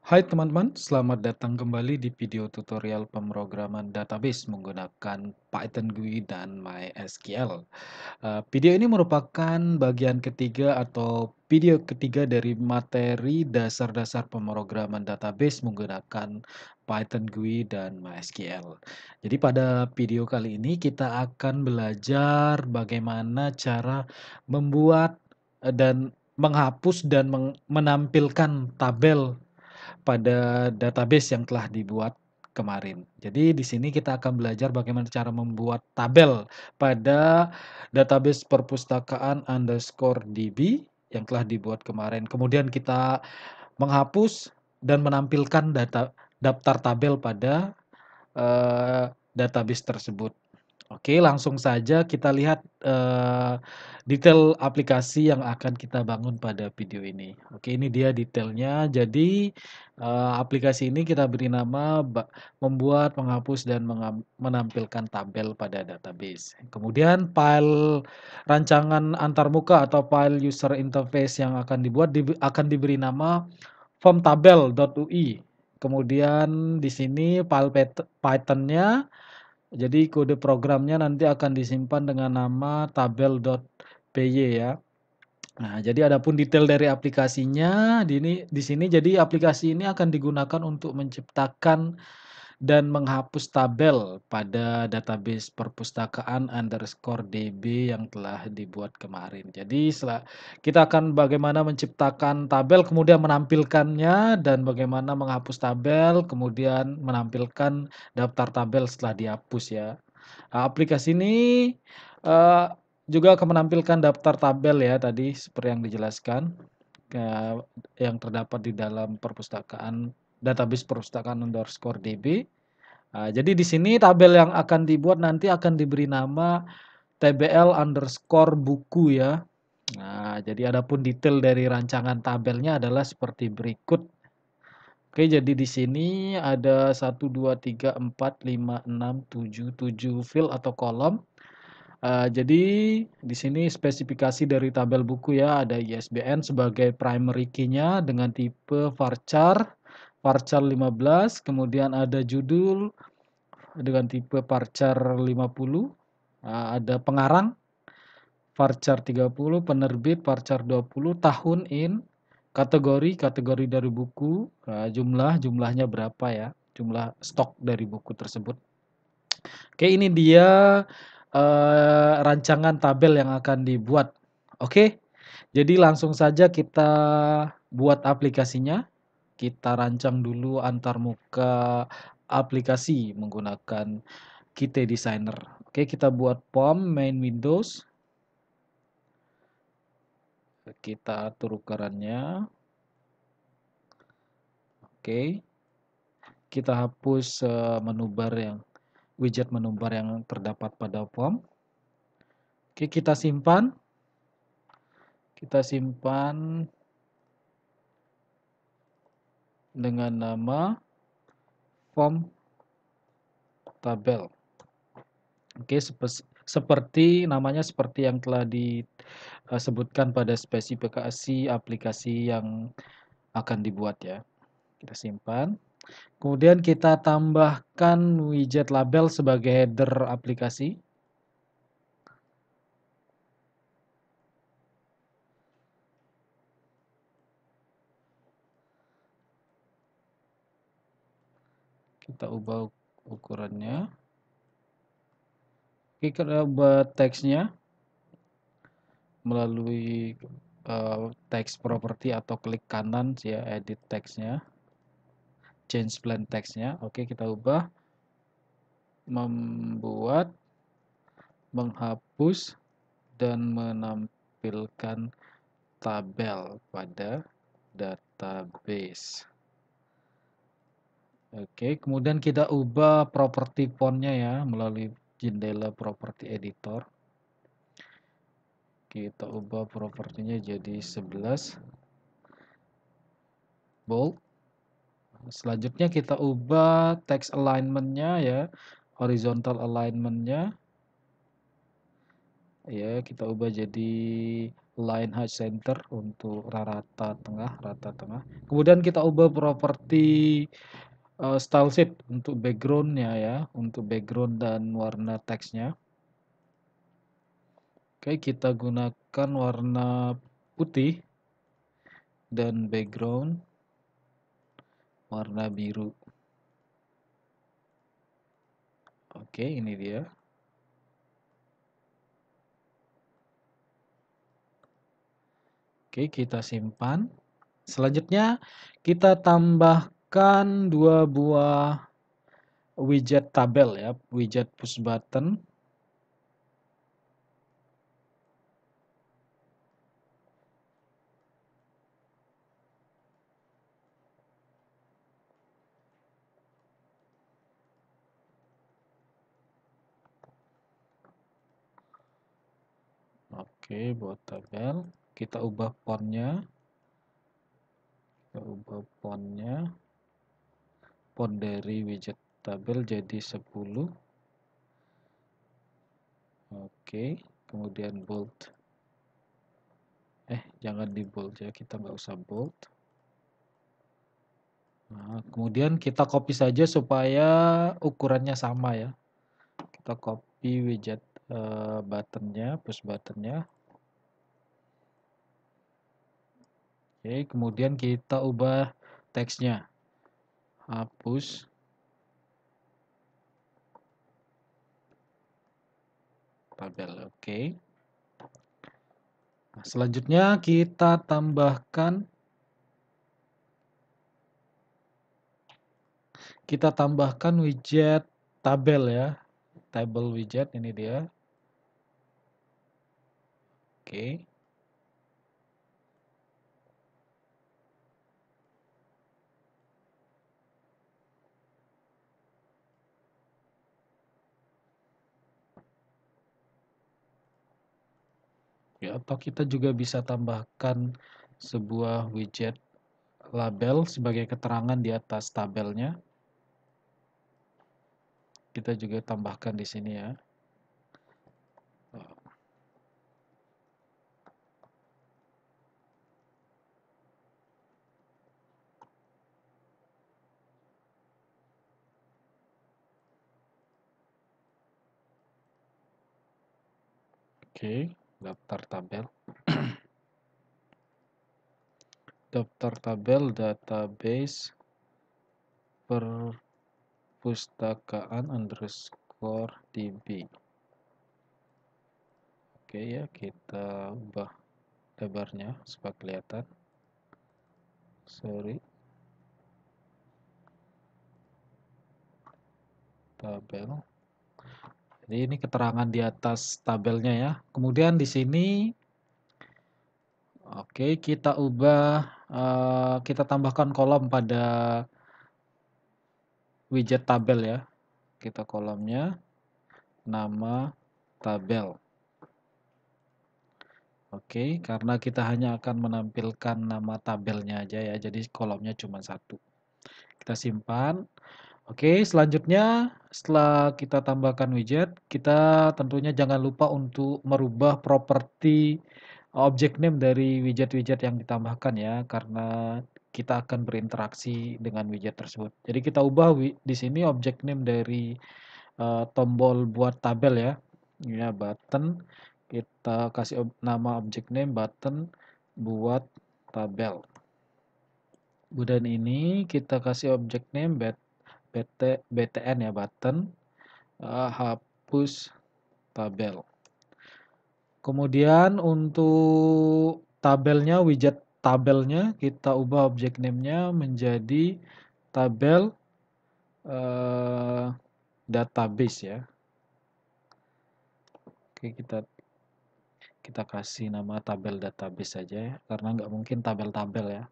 Hai teman-teman, selamat datang kembali di video tutorial pemrograman database menggunakan Python GUI dan MySQL. Video ini merupakan bagian ketiga atau video ketiga dari materi dasar-dasar pemrograman database menggunakan Python GUI dan MySQL. Jadi pada video kali ini kita akan belajar bagaimana cara membuat dan menghapus dan menampilkan tabel pada database yang telah dibuat kemarin. Jadi di sini kita akan belajar bagaimana cara membuat tabel pada database perpustakaan underscore DB yang telah dibuat kemarin. Kemudian kita menghapus dan menampilkan daftar tabel pada database tersebut. Oke, langsung saja kita lihat, detail aplikasi yang akan kita bangun pada video ini. Oke, ini dia detailnya. Jadi, aplikasi ini kita beri nama membuat, menghapus, dan menampilkan tabel pada database. Kemudian file rancangan antarmuka atau file user interface yang akan dibuat akan diberi nama formtabel.ui. Kemudian di sini file Python-nya, jadi kode programnya nanti akan disimpan dengan nama tabel.py ya. Nah, jadi adapun detail dari aplikasinya di sini jadi aplikasi ini akan digunakan untuk menciptakan dan menghapus tabel pada database perpustakaan underscore DB yang telah dibuat kemarin. Jadi kita akan bagaimana menciptakan tabel, kemudian menampilkannya, dan bagaimana menghapus tabel, kemudian menampilkan daftar tabel setelah dihapus ya. Aplikasi ini eh, juga akan menampilkan daftar tabel ya tadi seperti yang dijelaskan eh, yang terdapat di dalam perpustakaan database perpustakaan underscore DB. Jadi di sini tabel yang akan dibuat nanti akan diberi nama tbl underscore buku ya. Nah, jadi adapun detail dari rancangan tabelnya adalah seperti berikut. Oke, jadi di sini ada 1, 2, 3, 4, 5, 6, 7 field atau kolom. Jadi di sini spesifikasi dari tabel buku ya, ada ISBN sebagai primary key-nya dengan tipe varchar 15, kemudian ada judul dengan tipe varchar 50, ada pengarang varchar 30, penerbit varchar 20, tahun kategori dari buku, jumlahnya berapa ya, jumlah stok dari buku tersebut. Oke, ini dia rancangan tabel yang akan dibuat. Oke, jadi langsung saja kita buat aplikasinya. Kita rancang dulu antarmuka aplikasi menggunakan Qt Designer. Oke, kita buat POM main Windows. Kita atur ukurannya. Oke, kita hapus widget menu bar yang terdapat pada POM. Oke, kita simpan. Kita simpan dengan nama form tabel. Oke, seperti namanya seperti yang telah disebutkan pada spesifikasi aplikasi yang akan dibuat ya. Kita simpan. Kemudian kita tambahkan widget label sebagai header aplikasi. Kita ubah ukurannya. Kita ubah teksnya melalui text property atau klik kanan ya, edit teksnya, change plain teksnya. Oke, kita ubah membuat, menghapus, dan menampilkan tabel pada database. Oke, kemudian kita ubah properti fontnya ya melalui jendela property editor. Kita ubah propertinya jadi 11 bold. Selanjutnya kita ubah text alignment-nya ya, horizontal alignment-nya. Ya, kita ubah jadi line height center untuk rata tengah. Kemudian kita ubah properti style sheet untuk backgroundnya ya, untuk background dan warna teksnya. Oke, kita gunakan warna putih dan background warna biru. Oke, ini dia. Oke, kita simpan. Selanjutnya kita tambahkan 2 buah widget tabel ya, widget push button. Oke, buat tabel. Kita ubah fontnya. Font dari widget tabel jadi 10. Oke, kemudian bold. Jangan di bold ya, kita nggak usah bold. Nah, kemudian kita copy saja supaya ukurannya sama ya. Kita copy widget buttonnya, push buttonnya. Oke, kemudian kita ubah teksnya. Hapus tabel, oke. Nah, selanjutnya kita tambahkan widget tabel ya. Table widget ini dia. Oke. Ya, atau kita juga bisa tambahkan sebuah widget label sebagai keterangan di atas tabelnya. Kita juga tambahkan di sini ya. Oke, daftar tabel. Daftar tabel database perpustakaan underscore db. Oke ya, kita ubah lebarnya supaya kelihatan. Sorry. Tabel. Jadi ini keterangan di atas tabelnya ya. Kemudian di sini oke, kita ubah kita tambahkan kolom pada widget tabel ya. Kita kolomnya nama tabel. Oke, karena kita hanya akan menampilkan nama tabelnya aja ya. Jadi kolomnya cuma 1. Kita simpan. Oke, selanjutnya setelah kita tambahkan widget, kita tentunya jangan lupa untuk merubah properti object name dari widget-widget yang ditambahkan ya, karena kita akan berinteraksi dengan widget tersebut. Jadi kita ubah di sini object name dari tombol buat tabel ya. Ya, button. Kita kasih nama object name button buat tabel. Kemudian ini kita kasih object name btn ya, button hapus tabel. Kemudian untuk tabelnya, widget tabelnya kita ubah object name-nya menjadi tabel database ya. Oke, kita kasih nama tabel database saja ya, karena nggak mungkin tabel-tabel ya,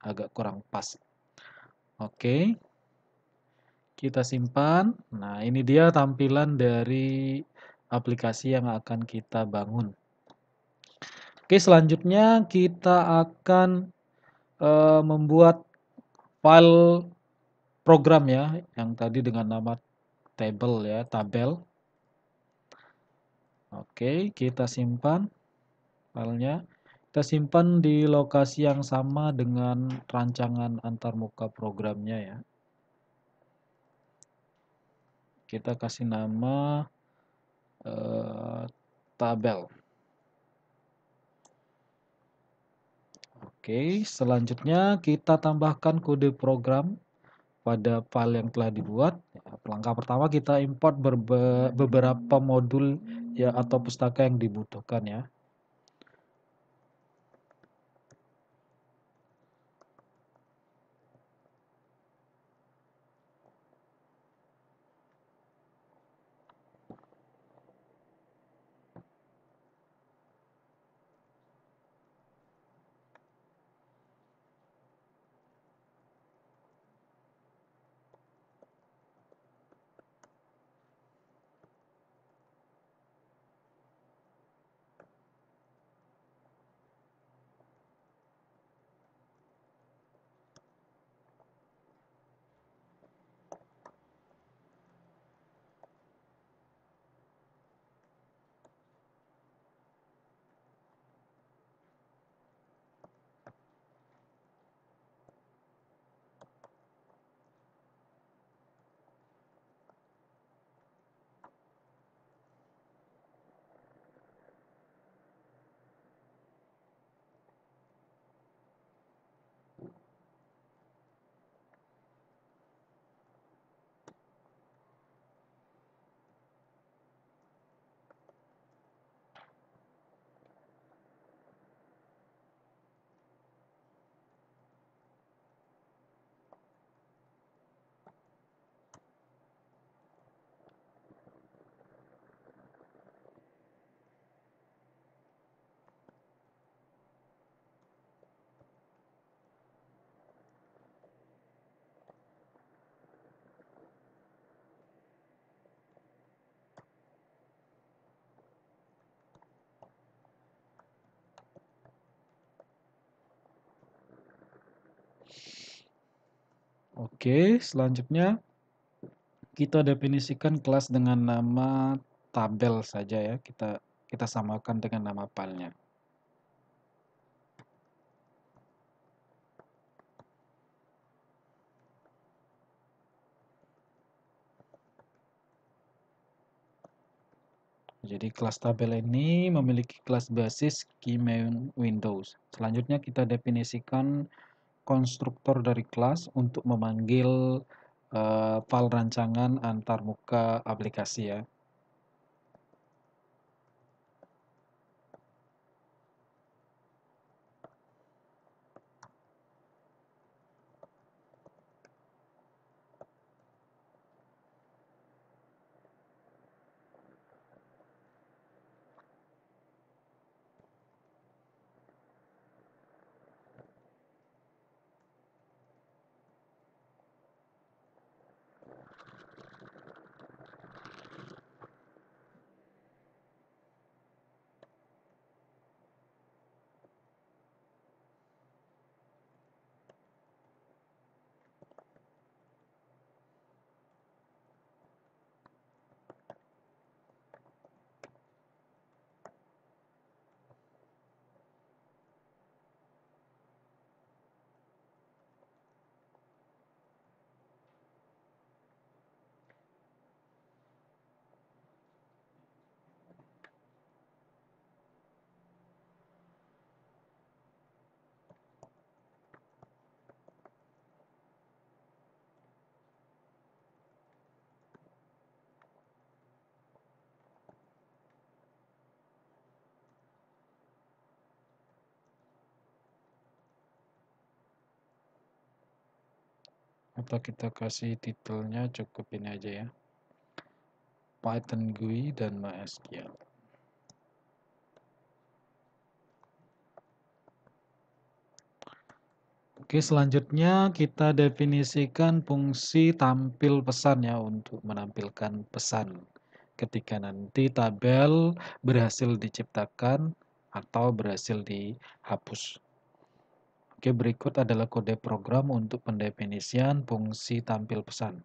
agak kurang pas. Oke, kita simpan. Nah, ini dia tampilan dari aplikasi yang akan kita bangun. Oke, selanjutnya kita akan membuat file program ya, yang tadi dengan nama table ya, tabel. Oke, kita simpan. filenya. Kita simpan di lokasi yang sama dengan rancangan antarmuka programnya ya. Kita kasih nama tabel. Oke, selanjutnya kita tambahkan kode program pada file yang telah dibuat. Langkah pertama kita import beberapa modul ya atau pustaka yang dibutuhkan ya. Oke, selanjutnya kita definisikan kelas dengan nama tabel saja ya. Kita samakan dengan nama filenya. Jadi kelas tabel ini memiliki kelas basis key main windows. Selanjutnya kita definisikan konstruktor dari kelas untuk memanggil file rancangan antarmuka aplikasi ya. Atau kita kasih titelnya cukup ini aja ya. Python GUI dan MySQL. Oke, selanjutnya kita definisikan fungsi tampil pesan ya untuk menampilkan pesan ketika nanti tabel berhasil diciptakan atau berhasil dihapus. Oke, berikut adalah kode program untuk pendefinisian fungsi tampil pesan.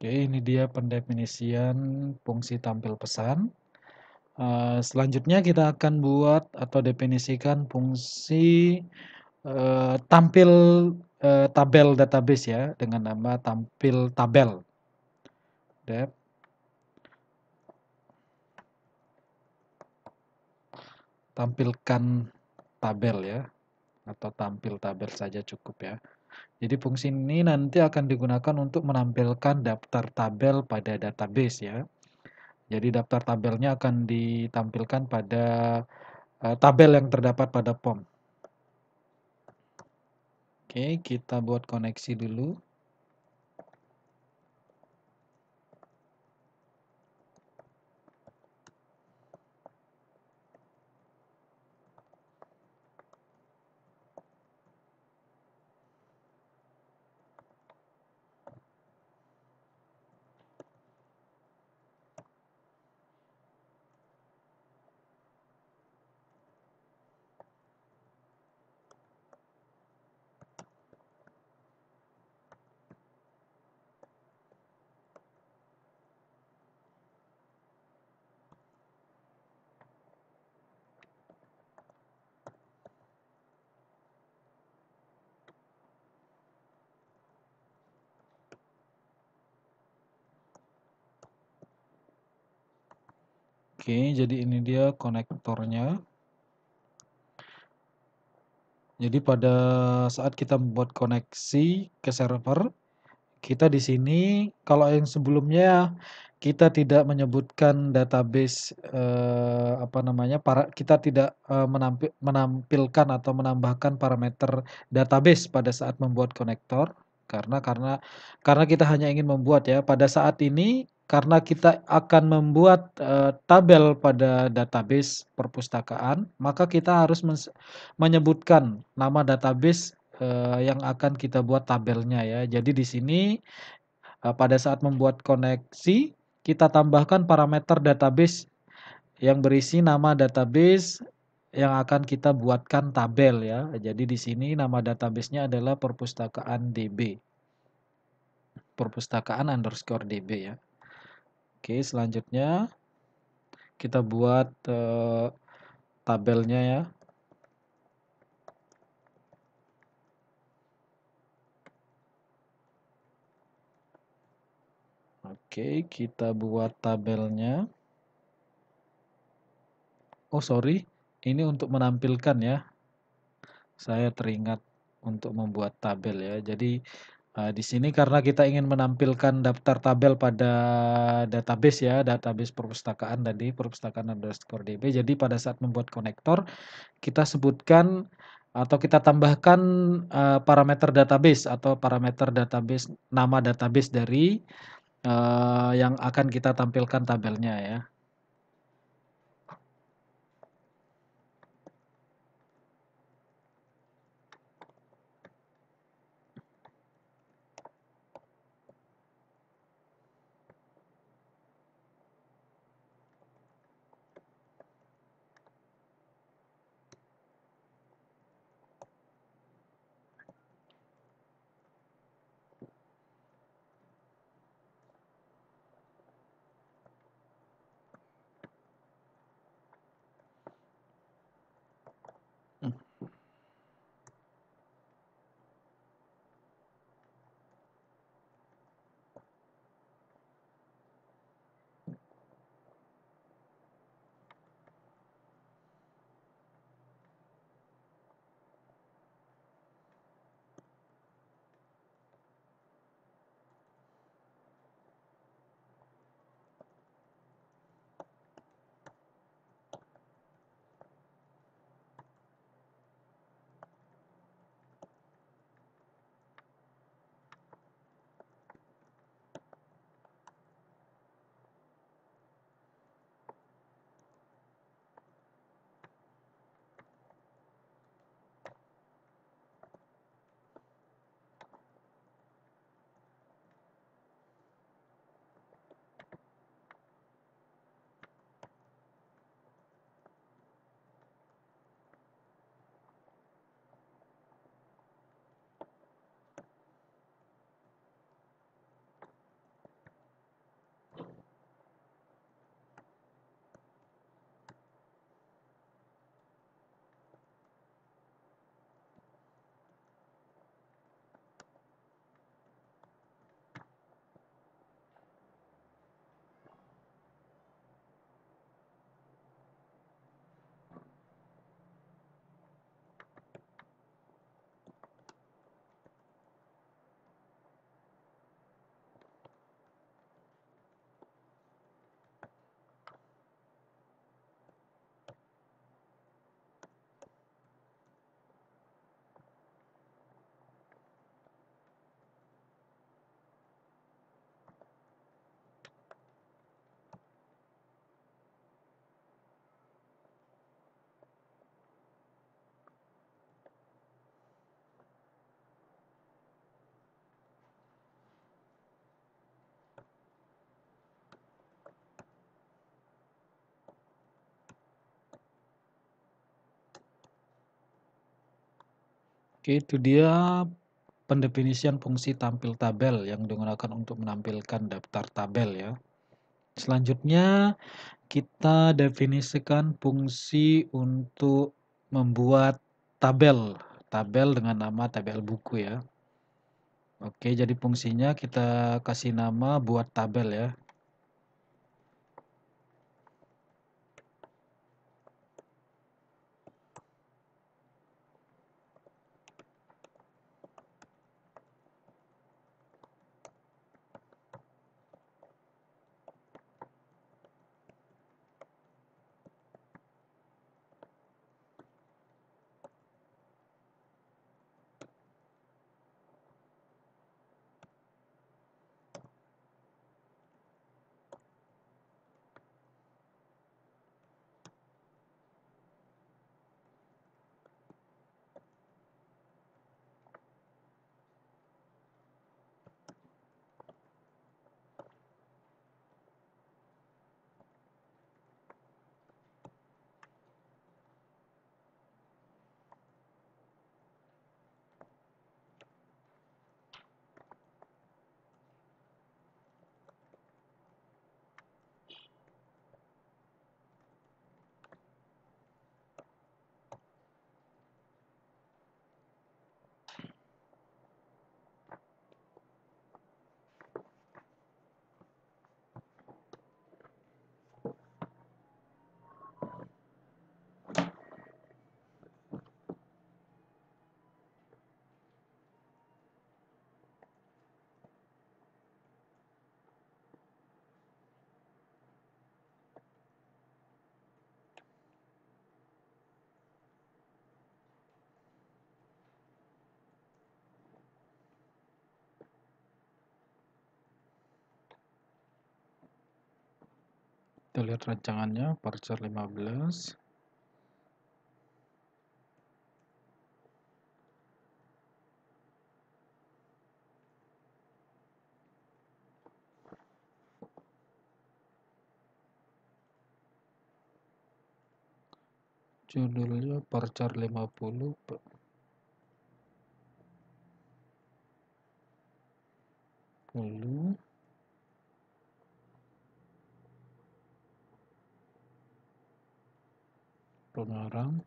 Oke, ini dia pendefinisian fungsi tampil pesan. Selanjutnya kita akan buat atau definisikan fungsi tampil tabel database ya dengan nama tampil tabel. Dep, tampilkan tabel ya atau tampil tabel saja cukup ya. Jadi fungsi ini nanti akan digunakan untuk menampilkan daftar tabel pada database ya. Jadi daftar tabelnya akan ditampilkan pada tabel yang terdapat pada POM. Oke, kita buat koneksi dulu. Oke, jadi ini dia konektornya. Jadi pada saat kita membuat koneksi ke server, kita di sini kalau yang sebelumnya kita tidak menyebutkan database apa namanya kita tidak menampilkan atau menambahkan parameter database pada saat membuat konektor karena kita hanya ingin membuat ya. Pada saat ini karena kita akan membuat tabel pada database perpustakaan, maka kita harus menyebutkan nama database yang akan kita buat tabelnya ya. Jadi di sini pada saat membuat koneksi, kita tambahkan parameter database yang berisi nama database yang akan kita buatkan tabel ya. Jadi di sini nama databasenya adalah perpustakaan DB. Perpustakaan underscore DB ya. Oke, selanjutnya kita buat tabelnya ya. Oke, kita buat tabelnya. Oh sorry, ini untuk menampilkan ya. Saya teringat untuk membuat tabel ya. Jadi di sini karena kita ingin menampilkan daftar tabel pada database ya, database perpustakaan tadi, perpustakaan underscore DB. Jadi pada saat membuat konektor, kita sebutkan atau kita tambahkan parameter database atau parameter database nama database dari yang akan kita tampilkan tabelnya ya. Oke, itu dia pendefinisian fungsi tampil tabel yang digunakan untuk menampilkan daftar tabel ya. Selanjutnya kita definisikan fungsi untuk membuat tabel, tabel dengan nama tabel buku ya. Oke, jadi fungsinya kita kasih nama buat tabel ya. Kita lihat rancangannya, parser 15. Judulnya parser 50. Lalu pengarang.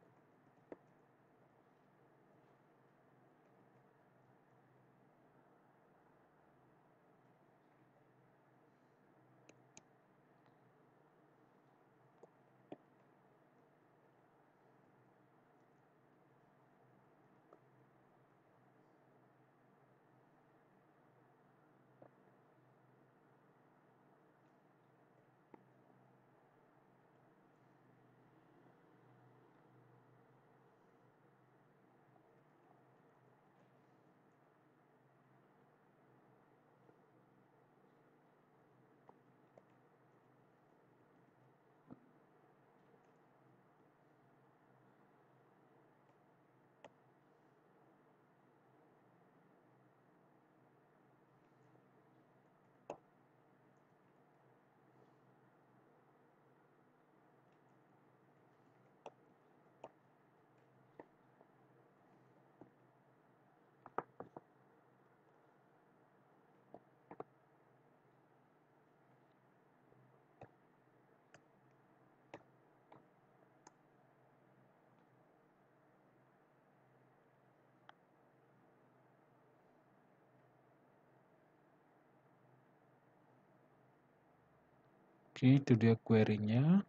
Oke, itu dia query-nya.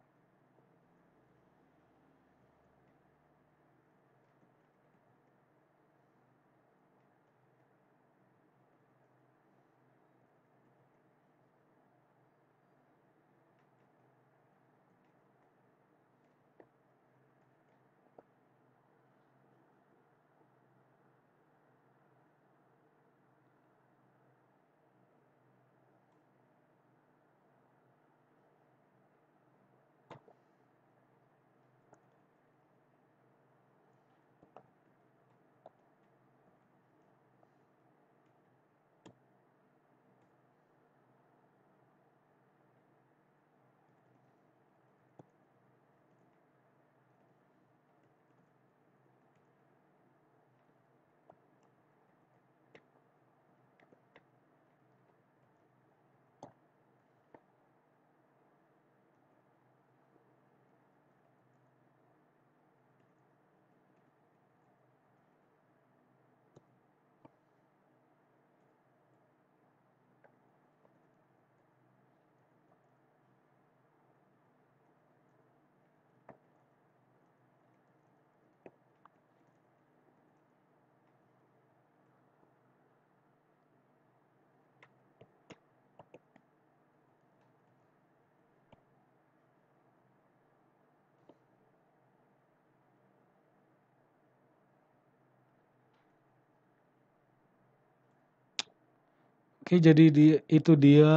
Oke, jadi itu dia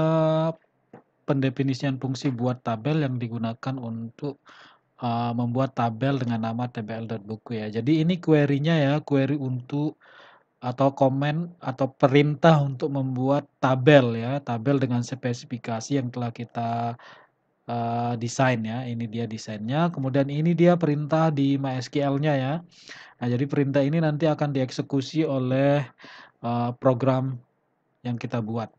pendefinisian fungsi buat tabel yang digunakan untuk membuat tabel dengan nama tbl.buku ya. Jadi ini query-nya ya, query untuk atau komen atau perintah untuk membuat tabel ya, tabel dengan spesifikasi yang telah kita desain ya. Ini dia desainnya, kemudian ini dia perintah di MySQL-nya ya. Nah, jadi perintah ini nanti akan dieksekusi oleh program yang kita buat.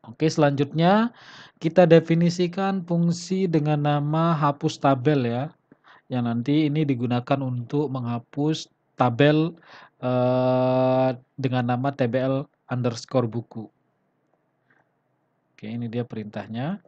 Oke, selanjutnya kita definisikan fungsi dengan nama hapus tabel ya, yang nanti ini digunakan untuk menghapus tabel dengan nama tbl_buku. Oke, ini dia perintahnya.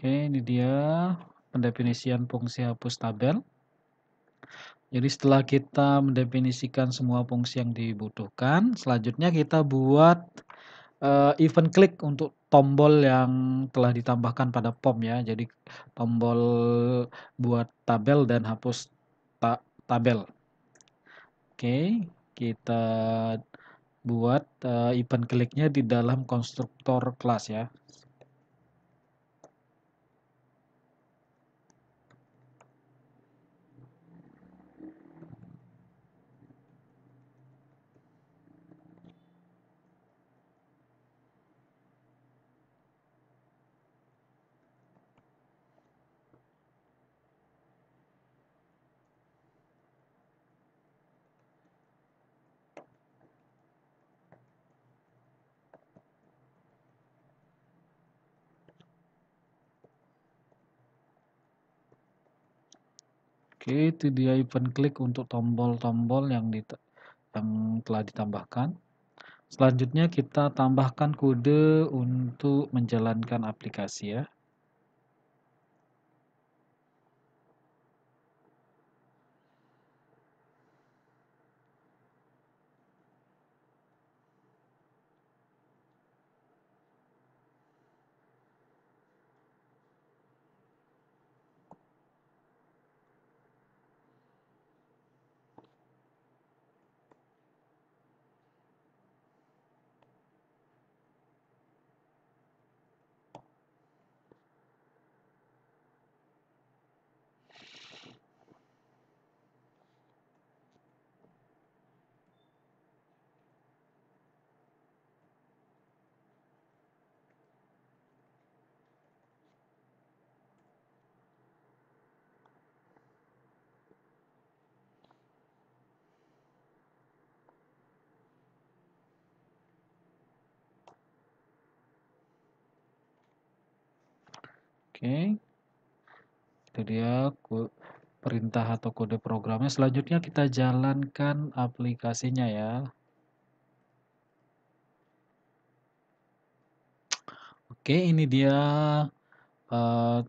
Oke, ini dia pendefinisian fungsi hapus tabel. Jadi setelah kita mendefinisikan semua fungsi yang dibutuhkan, selanjutnya kita buat event klik untuk tombol yang telah ditambahkan pada form ya. Jadi tombol buat tabel dan hapus tabel. Oke, kita buat event kliknya di dalam konstruktor kelas ya. Oke, itu dia event klik untuk tombol-tombol yang telah ditambahkan. Selanjutnya kita tambahkan kode untuk menjalankan aplikasi ya. Oke, itu dia perintah atau kode programnya. Selanjutnya kita jalankan aplikasinya ya. Oke, ini dia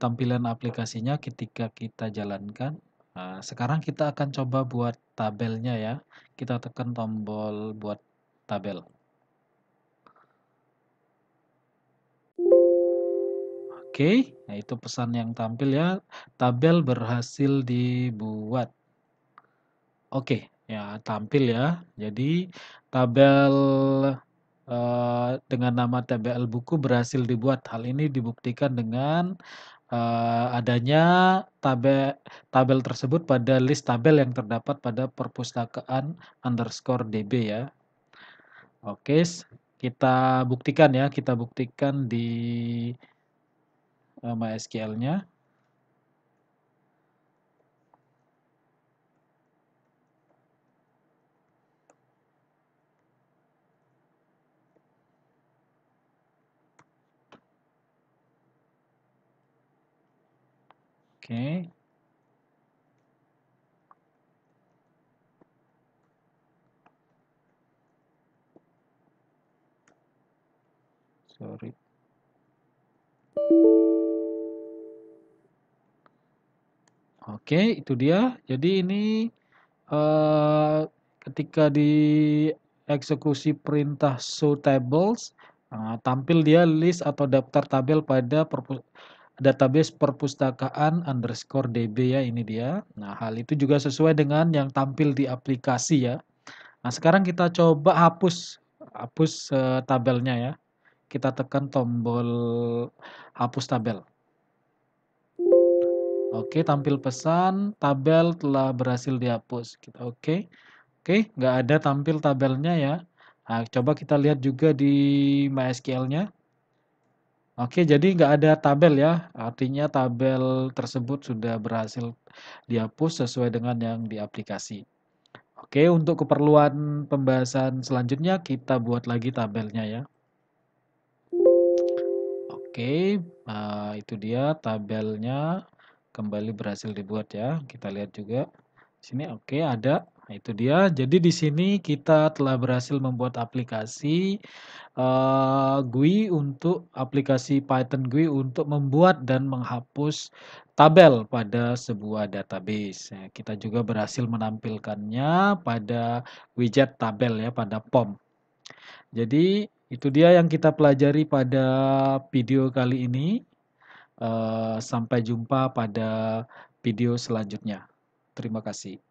tampilan aplikasinya ketika kita jalankan. Nah, sekarang kita akan coba buat tabelnya ya. Kita tekan tombol buat tabel. Oke, nah itu pesan yang tampil ya. Tabel berhasil dibuat. Oke, ya tampil ya. Jadi tabel dengan nama TBL buku berhasil dibuat. Hal ini dibuktikan dengan adanya tabel tersebut pada list tabel yang terdapat pada perpustakaan_db ya. Oke, kita buktikan ya, kita buktikan di MySQL-nya. Oke. Sorry. Oke, itu dia. Jadi ini ketika dieksekusi perintah show tables, tampil dia list atau daftar tabel pada database perpustakaan_db ya, ini dia. Nah, hal itu juga sesuai dengan yang tampil di aplikasi ya. Nah, sekarang kita coba hapus tabelnya ya. Kita tekan tombol hapus tabel. Oke, tampil pesan tabel telah berhasil dihapus. Kita oke. Oke, nggak ada tampil tabelnya ya. Nah, coba kita lihat juga di MySQL-nya. Oke, jadi nggak ada tabel ya. Artinya tabel tersebut sudah berhasil dihapus sesuai dengan yang di aplikasi. Oke, untuk keperluan pembahasan selanjutnya kita buat lagi tabelnya ya. Oke, itu dia tabelnya kembali berhasil dibuat ya. Kita lihat juga. Sini oke ada. Nah, itu dia. Jadi di sini kita telah berhasil membuat aplikasi GUI untuk aplikasi Python GUI untuk membuat dan menghapus tabel pada sebuah database. Nah, kita juga berhasil menampilkannya pada widget tabel ya, pada POM. Jadi itu dia yang kita pelajari pada video kali ini. Sampai jumpa pada video selanjutnya. Terima kasih.